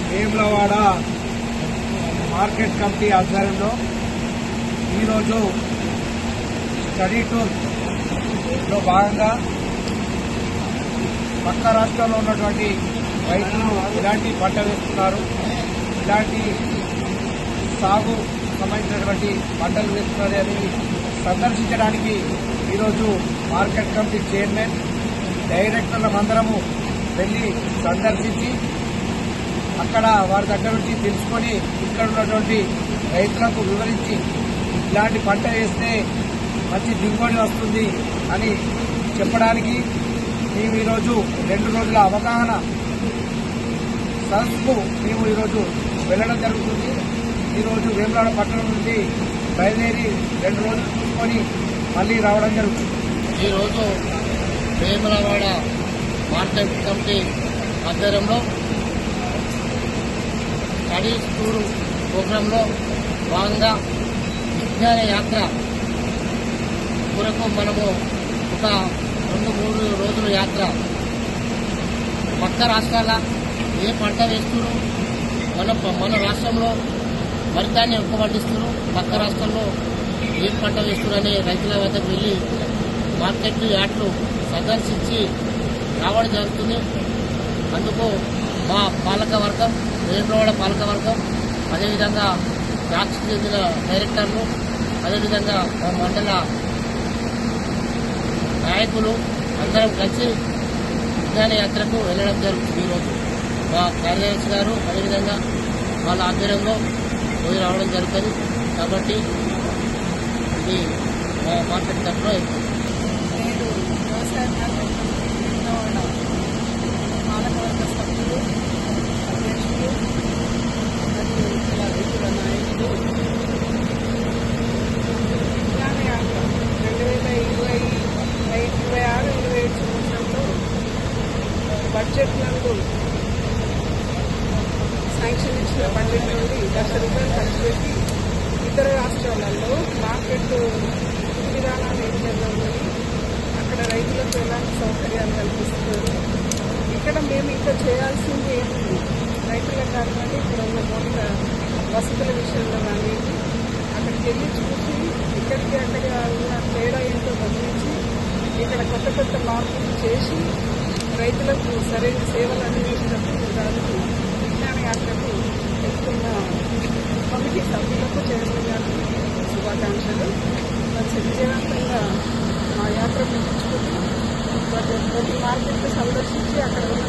Vemulawada market committee ఆధ్వర్యంలో ఈరోజు study టూర్లో భాగంగా పక్క రాష్ట్రాల్లో ఉన్నటువంటి రైతులు ఇలాంటి పంట వేస్తున్నారు, ఇలాంటి సాగు సంబంధించినటువంటి పంటలు వేస్తున్నారు అని సందర్శించడానికి ఈరోజు మార్కెట్ కమిటీ చైర్మన్ డైరెక్టర్ల మందరము వెళ్లి సందర్శించి అక్కడ వారి దగ్గర నుంచి తెలుసుకొని ఇక్కడ ఉన్నటువంటి రైతులకు వివరించి ఇలాంటి పంట వేస్తే మంచి దిగుబడి వస్తుంది అని చెప్పడానికి మేము ఈరోజు 2 రోజుల అవగాహన సదస్సుకు మేము ఈరోజు వెళ్లడం జరుగుతుంది. ఈరోజు వేములవాడ పట్టణం నుండి బయలుదేరి 2 రోజులు చూసుకొని మళ్ళీ రావడం జరుగుతుంది. ఈరోజు వేములవాడ మార్కెట్ కమిటీ ఆధ్వర్యంలో స్టడీ టూర్ ప్రోగ్రాంలో భాగంగా విజ్ఞాన యాత్ర కొరకు మనము ఒక 2-3 రోజుల యాత్ర పక్క రాష్ట్రాల ఏ పంట వేస్తున్నారు, మన రాష్ట్రంలో వరిధాన్ని ఎక్కువ పండిస్తున్నారు, పక్క రాష్ట్రంలో ఏ పంట వేస్తున్నారు అనే రైతుల వద్దకు వెళ్లి మార్కెట్లు యార్డ్లు సందర్శించి రావడం జరుగుతుంది. అందుకు మా పాలకవర్గం, వేములవాడ పాలకవర్గం, అదేవిధంగా రాష్ట్రకు చెందిన డైరెక్టర్లు, అదేవిధంగా మా మండల నాయకులు అందరం కలిసి విజ్ఞాన యాత్రకు వెళ్లడం జరుగుతుంది. ఈరోజు మా కార్యదర్శి గారు అదేవిధంగా వాళ్ళ ఆధ్వర్యంలో పోయి రావడం జరుగుతుంది. కాబట్టి ఇది మా మార్కెట్ తరఫున పాలకవర్గ సభ్యులు, అధ్యక్షులు మరియు రైతుల నాయకులు విజ్ఞాన యాత్ర 2026-27 సంవత్సరంలో బడ్జెట్ నందు శాంక్షన్ ఇచ్చిన బడ్జెట్ నుండి ₹1,00,000 ఖర్చు పెట్టి ఇతర రాష్ట్రాలలో మార్కెట్ విధానాలు ఏ విధంగా ఉన్నాయి, అక్కడ రైతులకు ఎలాంటి సౌకర్యాలు కల్పిస్తున్నారు, ఇక్కడ మేము ఇంకా చేయాల్సింది ఏముంది, రైతుల కారణంగా ఇక్కడ ఉన్న మౌలిక వసతుల విషయంలో కానీ అక్కడికి వెళ్ళి చూసి ఇక్కడికి అక్కడ ఉన్న తేడా ఏంటో గమనించి ఇక్కడ కొత్త మార్పులు చేసి రైతులకు సరైన సేవలు అందించినప్పుడు దానికి విజ్ఞాన యాత్రకు వెళ్తున్న కమిటీ సభ్యులకు చైర్మన్ గారికి శుభాకాంక్షలు. విజయవంతంగా మా యాత్ర ముగించుకుని ప్రతి మార్కెట్ సందర్శించి అక్కడ ఉన్న